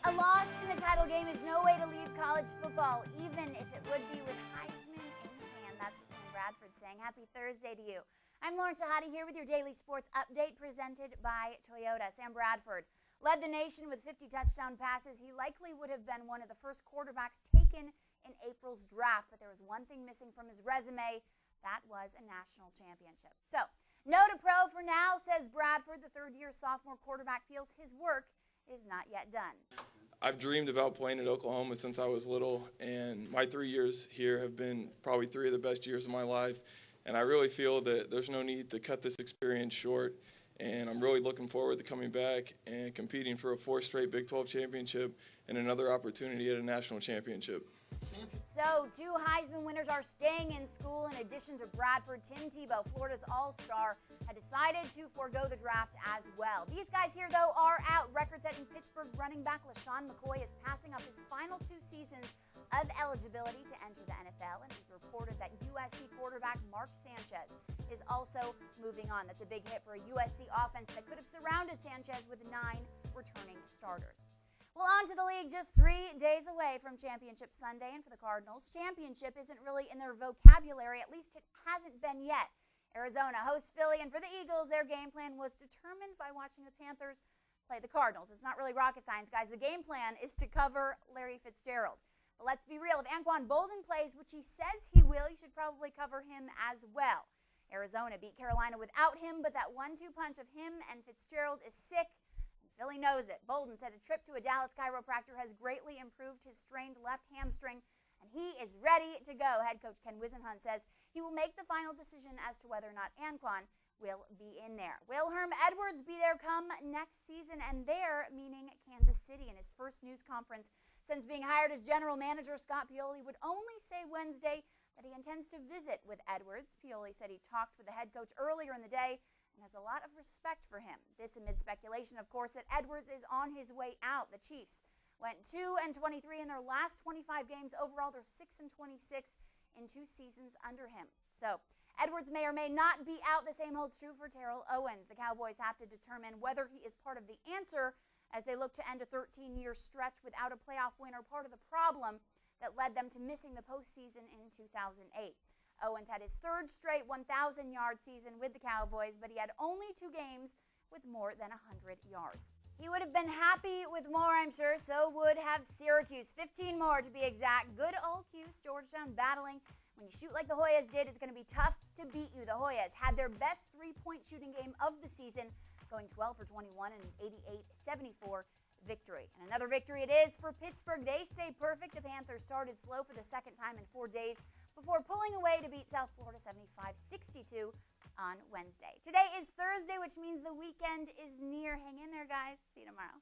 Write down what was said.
A loss in the title game is no way to leave college football, even if it would be with Heisman in hand. That's what Sam Bradford saying. Happy Thursday to you. I'm Shehadi here with your daily sports update presented by Toyota. Sam Bradford led the nation with 50 touchdown passes. He likely would have been one of the first quarterbacks taken in April's draft, but there was one thing missing from his resume. That was a national championship. So, no to pro for now, says Bradford. The third-year sophomore quarterback feels his work is not yet done. I've dreamed about playing at Oklahoma since I was little, and my 3 years here have been probably 3 of the best years of my life. And I really feel that there's no need to cut this experience short. And I'm really looking forward to coming back and competing for a 4th straight Big 12 championship and another opportunity at a national championship. So, 2 Heisman winners are staying in school. In addition to Bradford, Tim Tebow, Florida's all-star, had decided to forego the draft as well. These guys here, though, are out. Record-setting Pittsburgh running back LaShawn McCoy is passing up his final 2 seasons of eligibility to enter the NFL, and he's reported that USC quarterback Mark Sanchez is also moving on. That's a big hit for a USC offense that could have surrounded Sanchez with 9 returning starters. Well, on to the league, just 3 days away from Championship Sunday, and for the Cardinals, championship isn't really in their vocabulary, at least it hasn't been yet. Arizona hosts Philly, and for the Eagles, their game plan was determined by watching the Panthers play the Cardinals. It's not really rocket science, guys. The game plan is to cover Larry Fitzgerald. But let's be real, if Anquan Boldin plays, which he says he will, you should probably cover him as well. Arizona beat Carolina without him, but that 1-2 punch of him and Fitzgerald is sick. Philly knows it. Boldin said a trip to a Dallas chiropractor has greatly improved his strained left hamstring, and he is ready to go. Head coach Ken Wisenhunt says he will make the final decision as to whether or not Anquan will be in there. Will Herm Edwards be there come next season? And there, meaning Kansas City. In his first news conference since being hired as general manager, Scott Pioli would only say Wednesday that he intends to visit with Edwards. Pioli said he talked with the head coach earlier in the day and has a lot of respect for him. This amid speculation, of course, that Edwards is on his way out. The Chiefs went 2-23 in their last 25 games. Overall, they're 6-26 in 2 seasons under him. So Edwards may or may not be out. The same holds true for Terrell Owens. The Cowboys have to determine whether he is part of the answer as they look to end a 13-year stretch without a playoff win, or part of the problem that led them to missing the postseason in 2008. Owens had his 3rd straight 1,000-yard season with the Cowboys, but he had only 2 games with more than 100 yards. He would have been happy with more, I'm sure. So would have Syracuse. 15 more to be exact. Good old Cuse, Georgetown battling. When you shoot like the Hoyas did, it's going to be tough to beat you. The Hoyas had their best 3-point shooting game of the season, going 12 for 21 and an 88-74 victory. And another victory it is for Pittsburgh. They stay perfect. The Panthers started slow for the 2nd time in 4 days before pulling away to beat South Florida 75-62 on Wednesday. Today is Thursday, which means the weekend is near. Hang in there, guys. See you tomorrow.